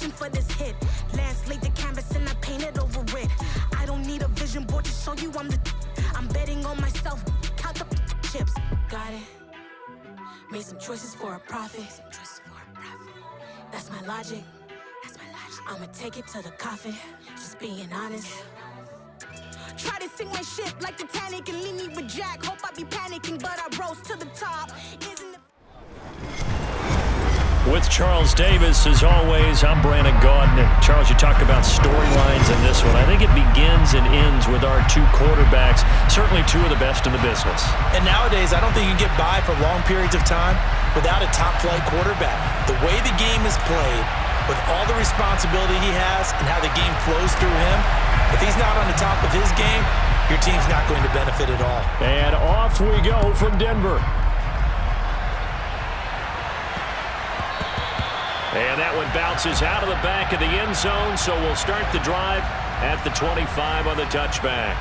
wishing for this hit. Lance laid the canvas and I painted over it. I don't need a vision board to show you I'm betting on myself. Count the chips. Got it. Made some choices for a profit. That's my logic. I'ma take it to the coffin. Just being honest. Try to sink my ship like Titanic and leave me with Jack. Hope I be panicking, but I rose to the top. With Charles Davis, as always, I'm Brandon Gaudin. Charles, you talked about storylines in this one. I think it begins and ends with our two quarterbacks, certainly two of the best in the business. And nowadays, I don't think you can get by for long periods of time without a top-flight quarterback. The way the game is played, with all the responsibility he has and how the game flows through him, if he's not on the top of his game, your team's not going to benefit at all. And off we go from Denver. And that one bounces out of the back of the end zone, so we'll start the drive at the 25 on the touchback.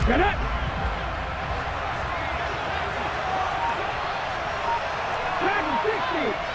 Get it! Dragon 60!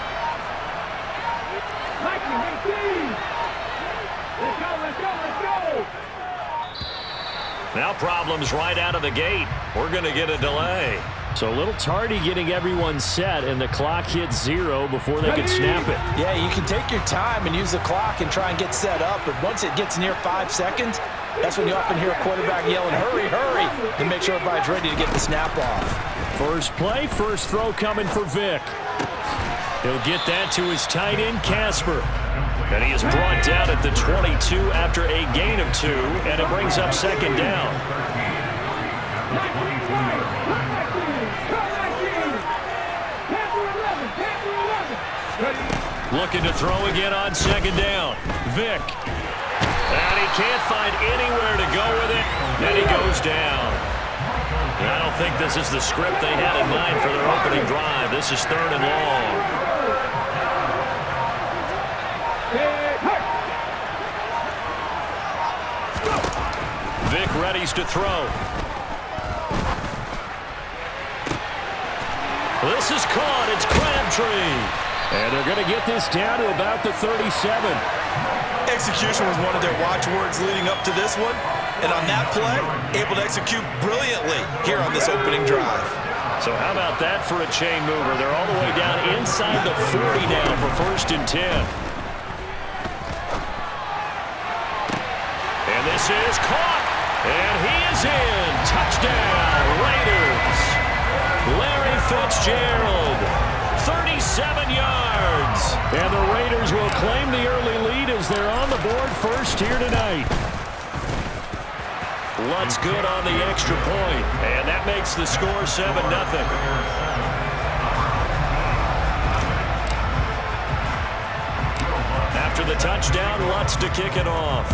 Now problems right out of the gate. We're going to get a delay. So a little tardy getting everyone set, and the clock hits 0 before they can snap it. Yeah, you can take your time and use the clock and try and get set up, but once it gets near 5 seconds, that's when you often hear a quarterback yelling, hurry, hurry, to make sure everybody's ready to get the snap off. First play, first throw coming for Vic. He'll get that to his tight end, Casper. And he is brought down at the 22 after a gain of 2, and it brings up second down. Looking to throw again on second down. Vic. And he can't find anywhere to go with it, and he goes down. And I don't think this is the script they had in mind for their opening drive. This is 3rd and long. Vic readies to throw. This is caught. It's Crabtree. And they're going to get this down to about the 37. Execution was one of their watchwords leading up to this one. And on that play, able to execute brilliantly here on this opening drive. So how about that for a chain mover? They're all the way down inside the 40 now for 1st and 10. And this is caught. And he is in. Touchdown, Raiders. Larry Fitzgerald, 37 yards. And the Raiders will claim the early lead as they're on the board first here tonight. Lutz good on the extra point, and that makes the score 7-0. After the touchdown, Lutz to kick it off.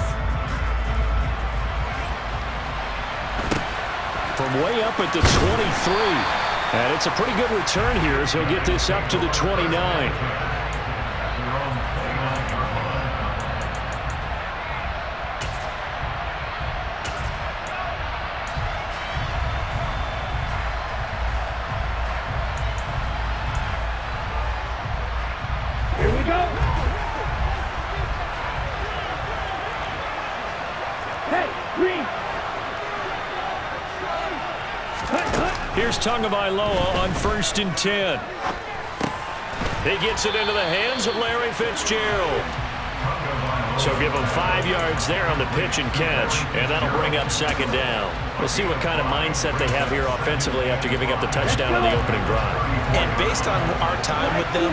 From way up at the 23. And it's a pretty good return here as he'll get this up to the 29. Here we go. Hey, green. Here's Tagovailoa on 1st and 10. He gets it into the hands of Larry Fitzgerald. So give him 5 yards there on the pitch and catch, and that'll bring up second down. We'll see what kind of mindset they have here offensively after giving up the touchdown on the opening drive. And based on our time with them,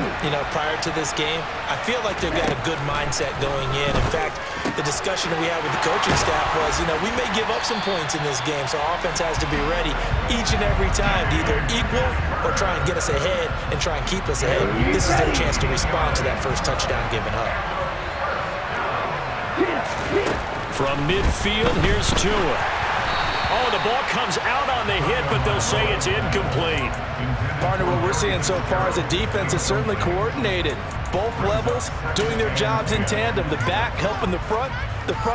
prior to this game, I feel like they've got a good mindset going in. In fact, the discussion that we had with the coaching staff was, we may give up some points in this game, so our offense has to be ready each and every time to either equal or try and get us ahead and try and keep us ahead. This is their chance to respond to that first touchdown given up. From midfield, here's Tua. Oh, the ball comes out on the hit, but they'll say it's incomplete. Partner, what we're seeing so far is the defense is certainly coordinated. Both levels doing their jobs in tandem. The back helping the front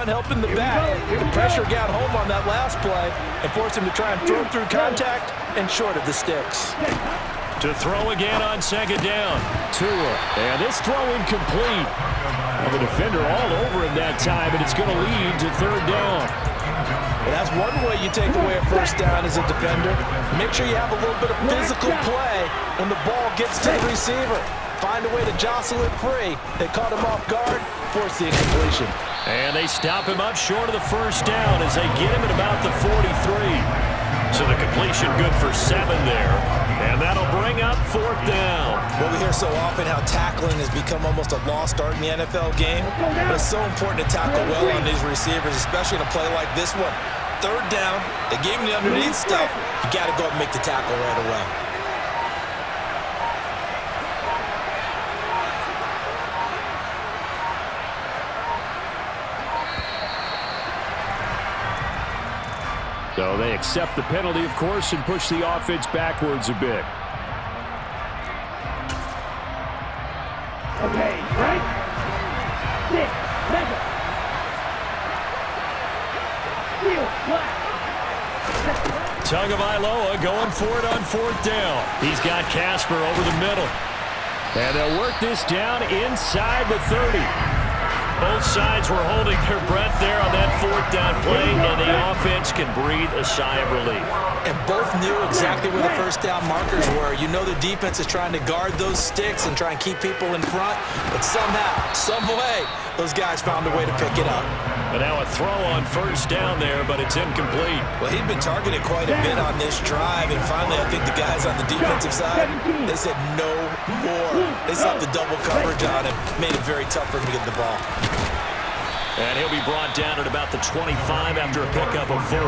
helping the back. The pressure got home on that last play and forced him to try and throw through contact and short of the sticks. To throw again on second down. Tua, and this throw incomplete. Well, the defender all over him that time, and it's going to lead to third down. Well, that's one way you take away a first down as a defender. Make sure you have a little bit of physical play when the ball gets to the receiver. Find a way to jostle it free. They caught him off guard, forced the incompletion. And they stop him up short of the first down as they get him at about the 43. So the completion good for 7 there. And that'll bring up fourth down. Well, we hear so often how tackling has become almost a lost art in the NFL game. But it's so important to tackle well on these receivers, especially in a play like this one. Third down, they gave him the underneath stuff. You got to go and make the tackle right away. So they accept the penalty, of course, and push the offense backwards a bit. Okay, right? 6, 7. Field, flat. Tagovailoa going for it on fourth down. He's got Casper over the middle. And they'll work this down inside the 30. Both sides were holding their breath there on that fourth down play, and the offense can breathe a sigh of relief. And both knew exactly where the first down markers were. You know the defense is trying to guard those sticks and try and keep people in front, but somehow, some way, those guys found a way to pick it up. But now a throw on first down there, but it's incomplete. Well, he'd been targeted quite a bit on this drive, and finally I think the guys on the defensive side, they said no more. They stopped the double coverage on him, made it very tough for him to get the ball. And he'll be brought down at about the 25 after a pickup of 4.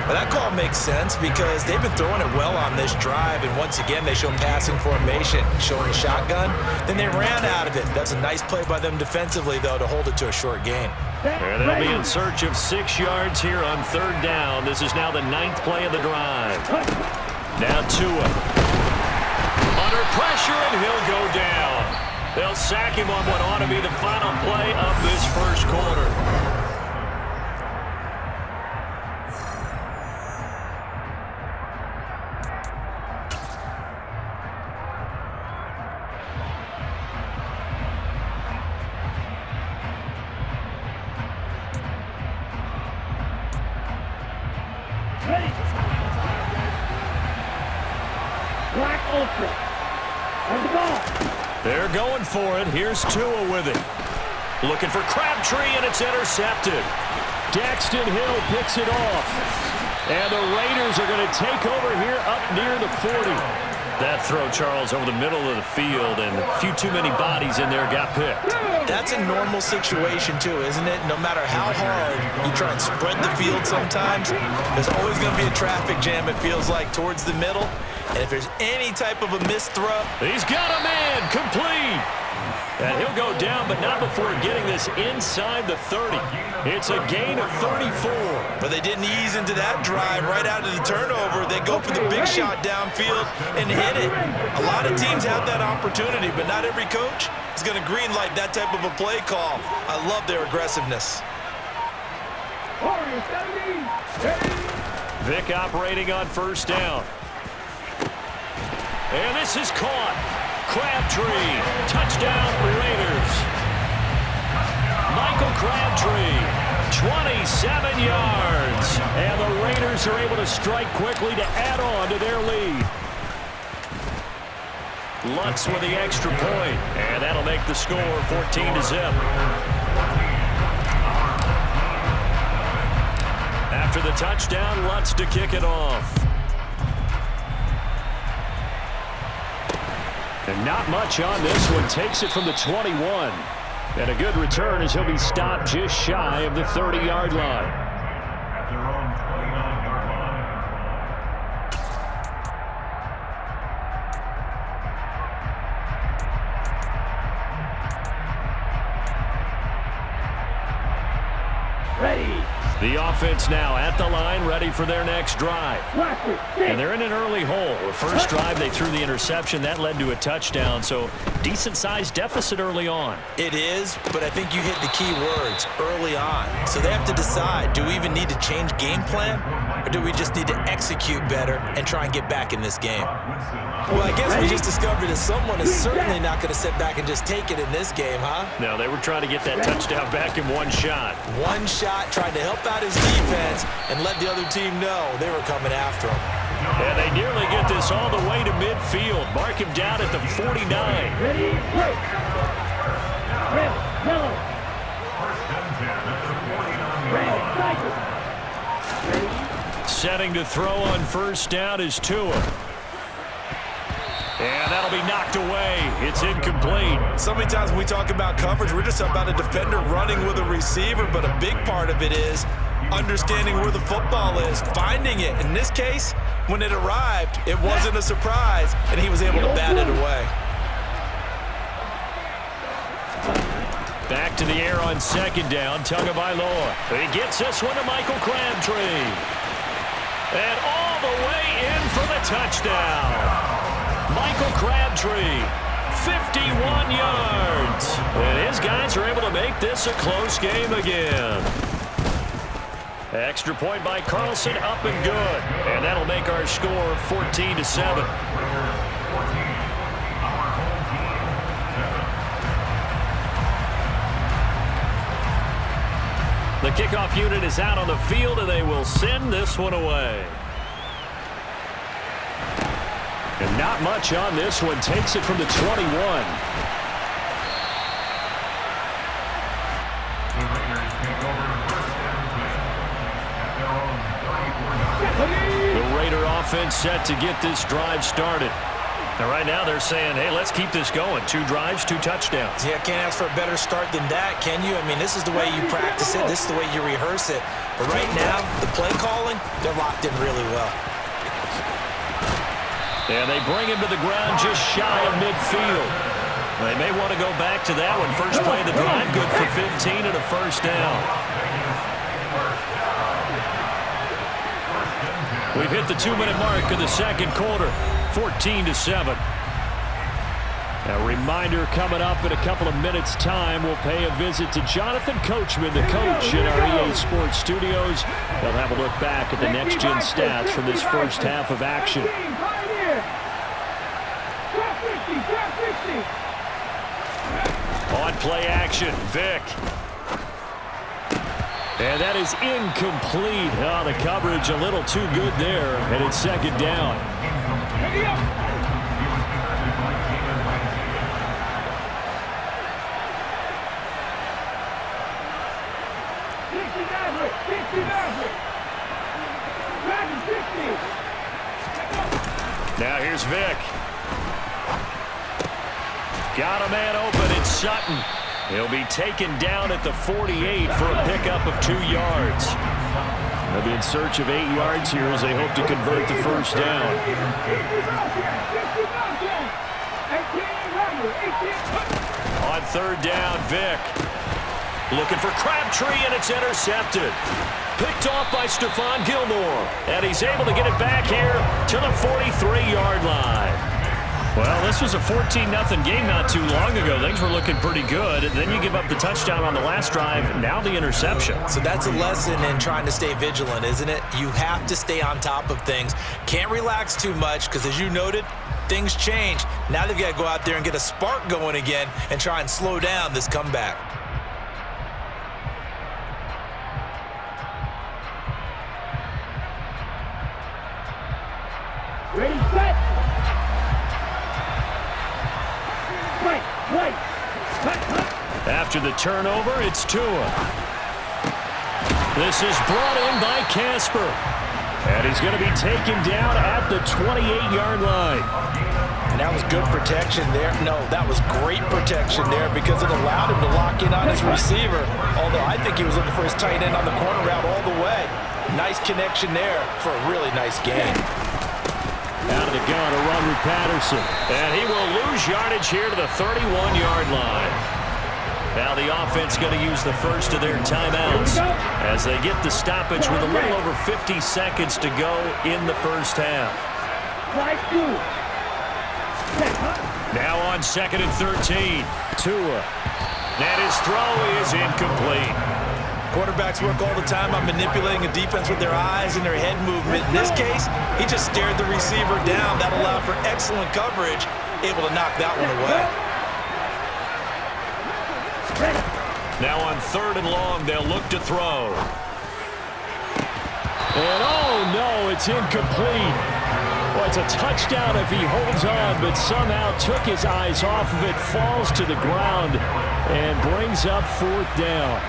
Well, that call makes sense because they've been throwing it well on this drive, and once again they show passing formation, showing the shotgun. Then they ran out of it. That's a nice play by them defensively, though, to hold it to a short gain. And they'll be in search of 6 yards here on third down. This is now the 9th play of the drive. Now Tua. Under pressure, and he'll go down. They'll sack him on what ought to be the final play of this first quarter. Ready. Black ultra. On the ball. They're going for it. Here's Tua with it. Looking for Crabtree, and it's intercepted. Daxton Hill picks it off. And the Raiders are going to take over here up near the 40. That throw, Charles, over the middle of the field, and a few too many bodies in there got picked. That's a normal situation, too, isn't it? No matter how hard you try and spread the field sometimes, there's always going to be a traffic jam, it feels like, towards the middle. And if there's any type of a missed throw, he's got a man, complete. And he'll go down, but not before getting this inside the 30. It's a gain of 34. But they didn't ease into that drive right out of the turnover. They go for the big shot downfield and hit it. A lot of teams have that opportunity, but not every coach is going to green light that type of a play call. I love their aggressiveness. Vic operating on first down. And this is caught. Crabtree, touchdown Raiders. Michael Crabtree, 27 yards. And the Raiders are able to strike quickly to add on to their lead. Lutz with the extra point, and that'll make the score 14-0. After the touchdown, Lutz to kick it off. And not much on this one. Takes it from the 21. And a good return as he'll be stopped just shy of the 30-yard line. Ready. The offense now at the line, ready for their next drive. And they're in an early hole. The first drive, they threw the interception. That led to a touchdown, so decent-sized deficit early on. It is, but I think you hit the key words, early on. So they have to decide, do we even need to change game plan, or do we just need to execute better and try and get back in this game? Well, I guess we just discovered that someone is certainly not going to sit back and just take it in this game, huh? No, they were trying to get that touchdown back in one shot. One shot, trying to help out his defense and let the other team know they were coming after him. And they nearly get this all the way to midfield. Mark him down at the 49. Ready, break. Red, yellow. Red, cycle. Setting to throw on first down is Tua. And that'll be knocked away. It's incomplete. So many times when we talk about coverage, we're just about a defender running with a receiver, but a big part of it is understanding where the football is, finding it. In this case, when it arrived, it wasn't a surprise, and he was able to bat it away. Back to the air on second down, Tagovailoa. He gets this one to Michael Crabtree. And all the way in for the touchdown. Michael Crabtree, 51 yards. And his guys are able to make this a close game again. Extra point by Carlson, up and good. And that'll make our score 14-7. The kickoff unit is out on the field, and they will send this one away. And not much on this one. Takes it from the 21. The Raider offense set to get this drive started. And right now they're saying, hey, let's keep this going. 2 drives, 2 touchdowns. Yeah, can't ask for a better start than that, can you? I mean, this is the way you practice it. This is the way you rehearse it. But right now, the play calling, they're locked in really well. And they bring him to the ground just shy of midfield. They may want to go back to that one. First play of the drive, good for 15 and a first down. We've hit the 2-minute mark of the second quarter, 14-7. A reminder coming up in a couple of minutes' time. We'll pay a visit to Jonathan Coachman, the coach in our EA Sports studios. They'll have a look back at the next-gen stats from this first half of action. On play action, Vick. And that is incomplete. Oh, the coverage a little too good there, and it's second down. Now here's Vick. Got a man open. It's Sutton. He'll be taken down at the 48 for a pickup of 2 yards. They'll be in search of 8 yards here as they hope to convert the first down. On third down, Vick. Looking for Crabtree, and it's intercepted. Picked off by Stephon Gilmore. And he's able to get it back here to the 43-yard line. Well, this was a 14-0 game not too long ago. Things were looking pretty good. And then you give up the touchdown on the last drive. Now the interception. So that's a lesson in trying to stay vigilant, isn't it? You have to stay on top of things. Can't relax too much because, as you noted, things change. Now they've got to go out there and get a spark going again and try and slow down this comeback. Ready, set. Right. After the turnover, it's Tua. This is brought in by Casper. And he's going to be taken down at the 28-yard line. And that was good protection there. No, that was great protection there because it allowed him to lock in on his receiver. Although I think he was looking for his tight end on the corner route all the way. Nice connection there for a really nice game. Out of the gun, a run with Patterson. And he will lose yardage here to the 31-yard line. Now the offense going to use the first of their timeouts as they get the stoppage with a little over 50 seconds to go in the first half. Now on 2nd and 13. Tua. And his throw is incomplete. Quarterbacks work all the time on manipulating a defense with their eyes and their head movement. In this case, he just stared the receiver down. That allowed for excellent coverage, able to knock that one away. Now on 3rd and long, they'll look to throw. And oh no, it's incomplete. Well, it's a touchdown if he holds on, but somehow took his eyes off of it, falls to the ground, and brings up 4th down.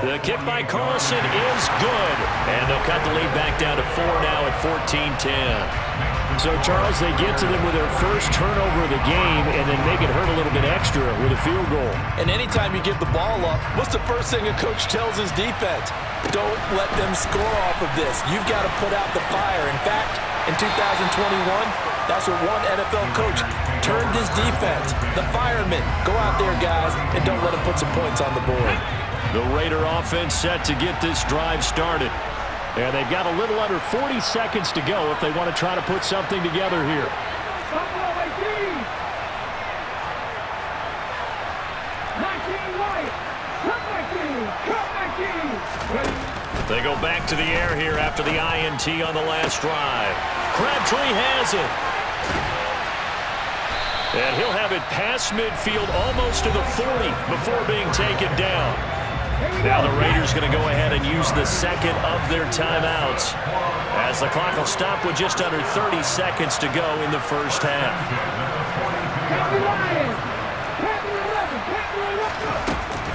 The kick by Carlson is good. And they'll cut the lead back down to 4 now at 14-10. So, Charles, they get to them with their first turnover of the game and then make it hurt a little bit extra with a field goal. And anytime you give the ball up, what's the first thing a coach tells his defense? Don't let them score off of this. You've got to put out the fire. In fact, in 2021, that's what one NFL coach turned his defense. The firemen. Go out there, guys, and don't let them put some points on the board. The Raider offense set to get this drive started. And they've got a little under 40 seconds to go if they want to try to put something together here. They go back to the air here after the INT on the last drive. Crabtree has it. And he'll have it past midfield almost to the 40 before being taken down. Now the Raiders going to go ahead and use the second of their timeouts as the clock will stop with just under 30 seconds to go in the first half.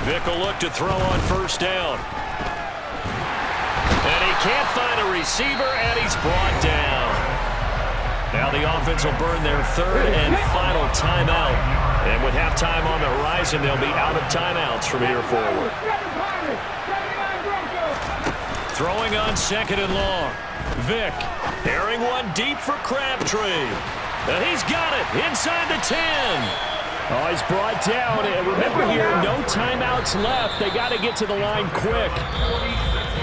Vick will look to throw on 1st down. And he can't find a receiver, and he's brought down. Now the offense will burn their 3rd and final timeout. And with halftime on the horizon, they'll be out of timeouts from here forward. Throwing on 2nd and long. Vick airing one deep for Crabtree. And he's got it inside the 10. Oh, he's brought down. And remember here, no timeouts left. They got to get to the line quick.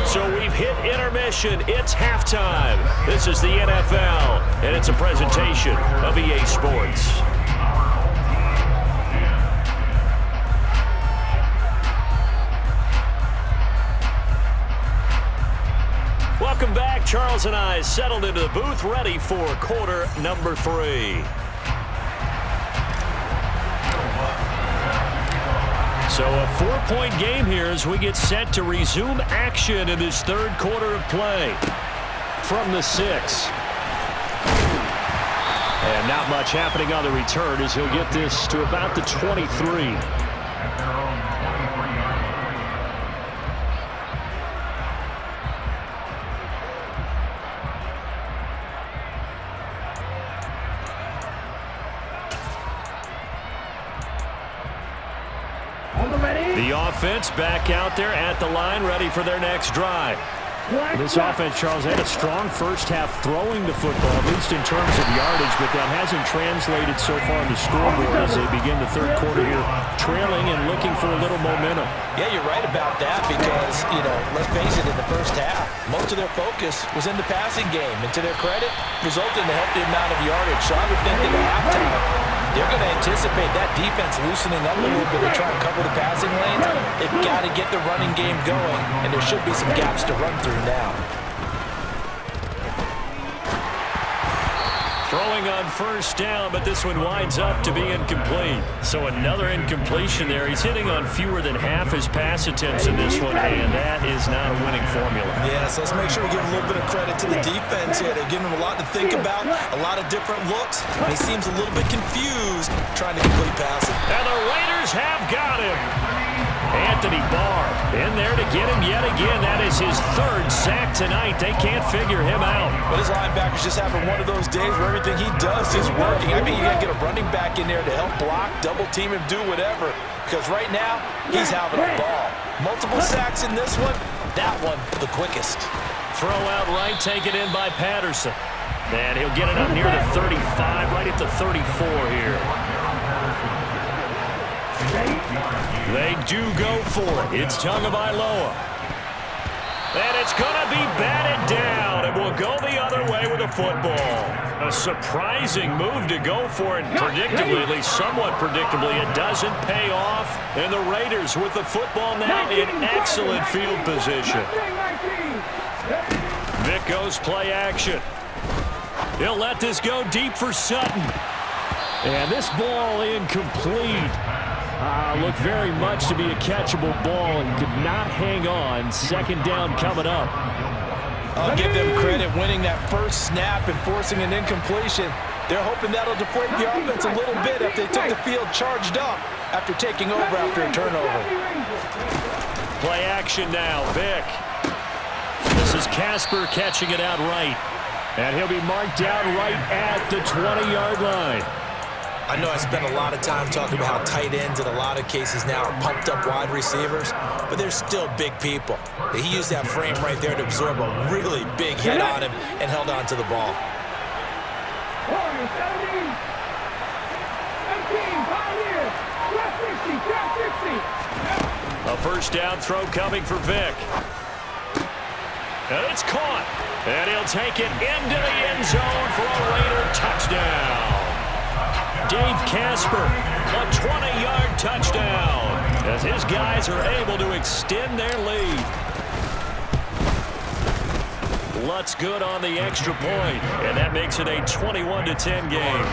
So we've hit intermission. It's halftime. This is the NFL, and it's a presentation of EA Sports. Welcome back. Charles and I settled into the booth, ready for quarter number 3. So a 4-point game here as we get set to resume action in this 3rd quarter of play. From the 6. And not much happening on the return as he'll get this to about the 23. The offense back out there at the line, ready for their next drive. This offense, Charles, had a strong first half throwing the football, at least in terms of yardage, but that hasn't translated so far on the scoreboard as they begin the 3rd quarter here, trailing and looking for a little momentum. Yeah, you're right about that because, let's face it, in the first half, most of their focus was in the passing game, and to their credit, resulted in a healthy amount of yardage. So I would think that at halftime, they're going to anticipate that defense loosening up a little bit to try and cover the passing lanes. They've got to get the running game going, and there should be some gaps to run through now. Throwing on 1st down, but this one winds up to be incomplete. So another incompletion there. He's hitting on fewer than half his pass attempts in this one, and that is not a winning formula. Yeah, so let's make sure we give a little bit of credit to the defense here. They're giving him a lot to think about, a lot of different looks, and he seems a little bit confused trying to complete passing. And the Raiders have got him. Anthony Barr in there to get him yet again. That is his 3rd sack tonight. They can't figure him out. But his linebackers just having one of those days where everything he does is working. I mean, you got to get a running back in there to help block, double team him, do whatever. Because right now, he's having a ball. Multiple sacks in this one. That one, the quickest. Throw out right, taken in by Patterson. And he'll get it up near the 35, right at the 34 here. They do go for it. It's Tagovailoa. And it's going to be batted down. It will go the other way with the football. A surprising move to go for it. Predictably, at least somewhat predictably, it doesn't pay off. And the Raiders with the football now in excellent field position. Vic goes play action. He'll let this go deep for Sutton. And this ball incomplete. Looked very much to be a catchable ball and could not hang on. Second down coming up. I'll give them credit winning that first snap and forcing an incompletion. They're hoping that'll deflate the offense a little bit if they took the field charged up after taking over after a turnover. Play action now, Vic. This is Casper catching it out right. And he'll be marked down right at the 20-yard line. I know I spent a lot of time talking about how tight ends in a lot of cases now are pumped up wide receivers, but they're still big people. He used that frame right there to absorb a really big hit on him and held on to the ball. A first down throw coming for Vic. And it's caught. And he'll take it into the end zone for a Raider touchdown. Dave Casper, a 20-yard touchdown, as his guys are able to extend their lead. Lutz good on the extra point, and that makes it a 21-10 game.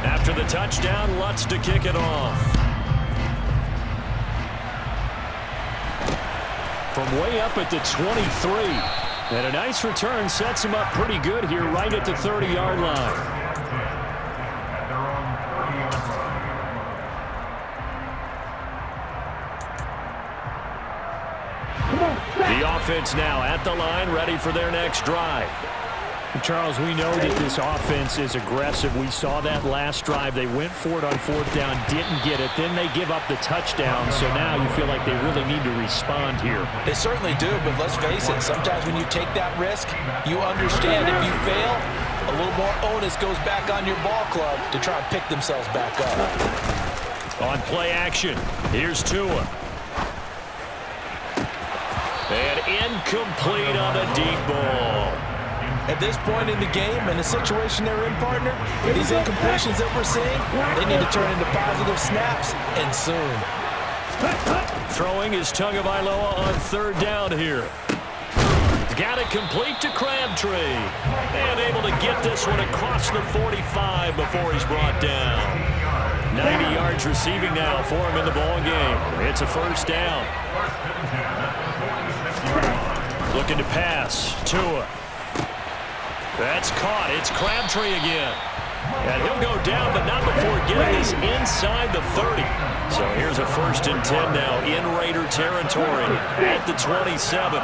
After the touchdown, Lutz to kick it off. From way up at the 23. And a nice return sets him up pretty good here right at the 30-yard line. The offense now at the line, ready for their next drive. Charles, we know that this offense is aggressive. We saw that last drive. They went for it on fourth down, didn't get it. Then they give up the touchdown. So now you feel like they really need to respond here. They certainly do, but let's face it. Sometimes when you take that risk, you understand if you fail, a little more onus goes back on your ball club to try and pick themselves back up. On play action, here's Tua. And incomplete on a deep ball. At this point in the game and the situation they're in, partner, these incompletions that we're seeing, they need to turn into positive snaps, and soon. Throwing is Tagovailoa on third down here. Got it complete to Crabtree. And able to get this one across the 45 before he's brought down. 90 yards receiving now for him in the ball game. It's a first down. Looking to pass. Tua. That's caught. It's Crabtree again. And he'll go down, but not before getting this inside the 30. So here's a 1st and 10 now in Raider territory at the 27.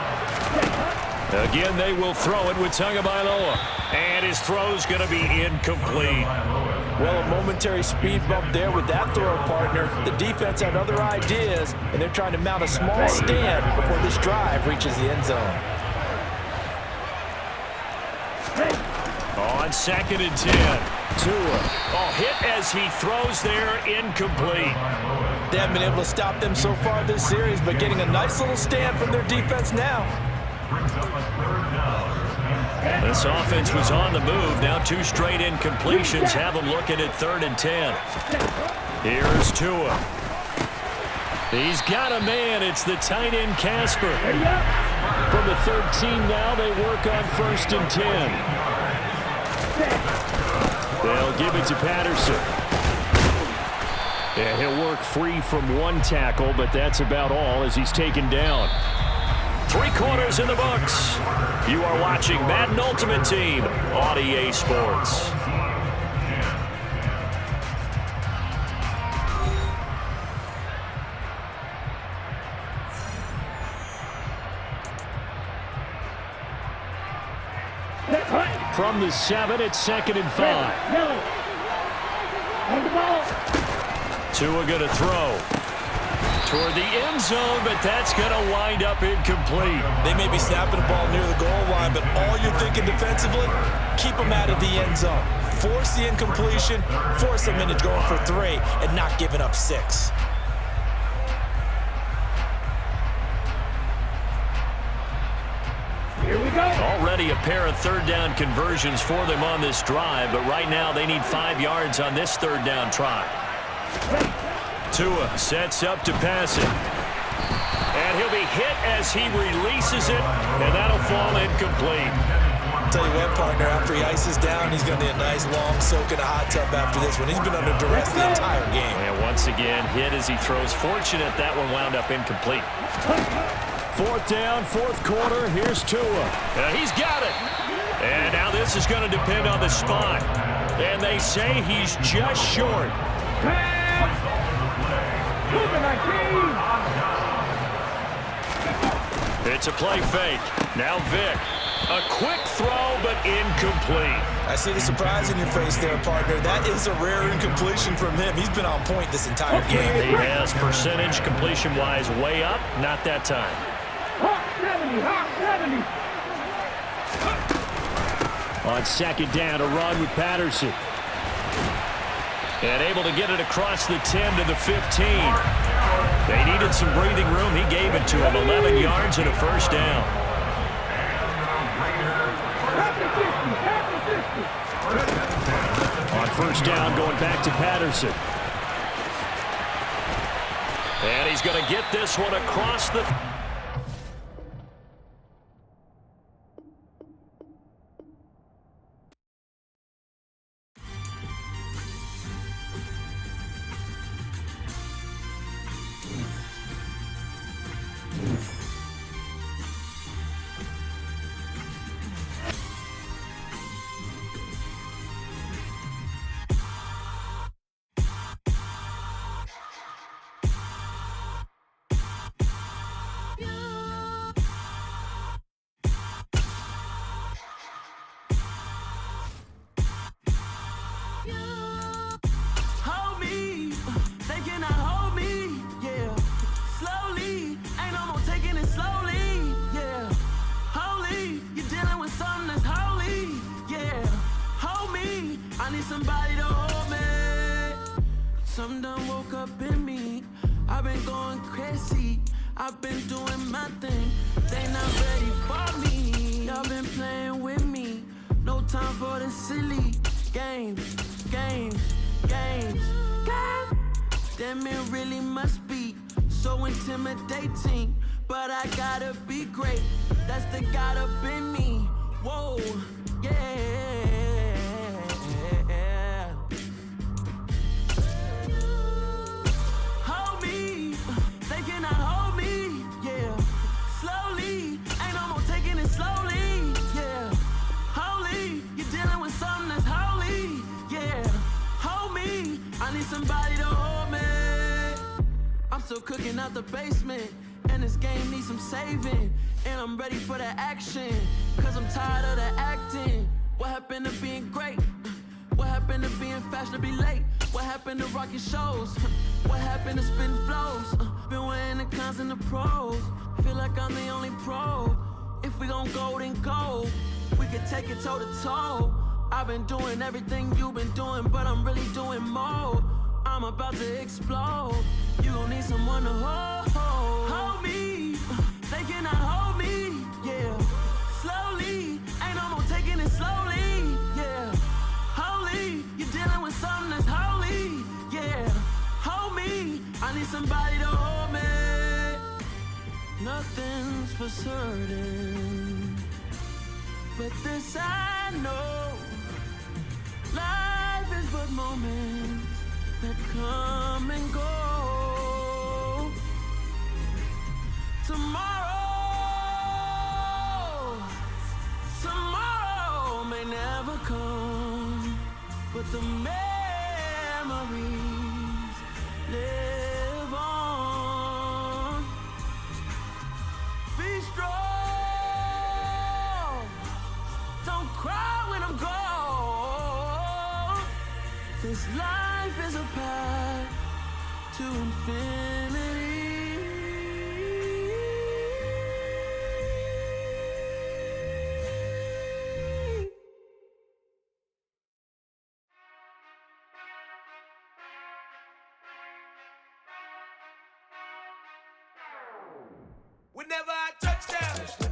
Again, they will throw it with Tagovailoa. And his throw's going to be incomplete. Well, a momentary speed bump there with that throw, partner. The defense had other ideas, and they're trying to mount a small stand before this drive reaches the end zone. On 2nd and 10, Tua. Oh, hit as he throws there, incomplete. They haven't been able to stop them so far this series, but getting a nice little stand from their defense now. This offense was on the move. Now 2 straight incompletions have them looking at 3rd and 10. Here's Tua. He's got a man. It's the tight end Casper. From the 13 now, they work on 1st and 10. They'll give it to Patterson. Yeah, he'll work free from 1 tackle, but that's about all as he's taken down. 3 quarters in the books. You are watching Madden Ultimate Team on EA Sports. From the 7, it's 2nd and 5. Tua going to throw toward the end zone, but that's going to wind up incomplete. They may be snapping the ball near the goal line, but all you're thinking defensively, keep them out of the end zone. force the incompletion, force them into going for 3, and not giving up 6. Here we go. Already a pair of third down conversions for them on this drive, but right now they need 5 yards on this third down try. Tua sets up to pass it. And he'll be hit as he releases it, and that'll fall incomplete. I'll tell you what, partner, after he ices down, he's going to need a nice long soak in a hot tub after this one. He's been under duress the entire game. And once again, hit as he throws. Fortunate that one wound up incomplete. 4th down, 4th quarter. Here's Tua. He's got it. And now this is going to depend on the spot. And they say he's just short. It's a play fake. Now Vic. A quick throw, but incomplete. I see the surprise in your face there, partner. That is a rare incompletion from him. He's been on point this entire game. He has percentage completion-wise way up. Not that time. Hawk 70, Hawk 70. On 2nd down, a run with Patterson. And able to get it across the 10 to the 15. They needed some breathing room. He gave it to him. 11 yards and a first down. On 1st down, going back to Patterson. And he's going to get this one across the... Somebody to hold me. Something done woke up in me. I've been going crazy. I've been doing my thing. They not ready for me. Y'all been playing with me. No time for the silly games. Damn, it really must be so intimidating. But I gotta be great. That's the God up in me. Whoa, yeah. Somebody to hold me. I'm still cooking out the basement, and this game needs some saving. And I'm ready for the action, cause I'm tired of the acting. What happened to being great? What happened to being fashionably late? What happened to rocking shows? What happened to spin flows? Been wearing the cons and the pros. Feel like I'm the only pro. If we gon' go, then go. We could take it toe to toe. I've been doing everything you've been doing, but I'm really doing more. I'm about to explode. You gon' need someone to hold me. They cannot hold me, yeah. Slowly, ain't no more taking it slowly, yeah. Holy, you're dealing with something that's holy, yeah. Hold me, I need somebody to hold me. Nothing's for certain, but this I know. Life is but moments that come and go. Tomorrow may never come, but the memories live on. Be strong, don't cry when I'm gone. This life is a path to infinity. Whenever I touch down.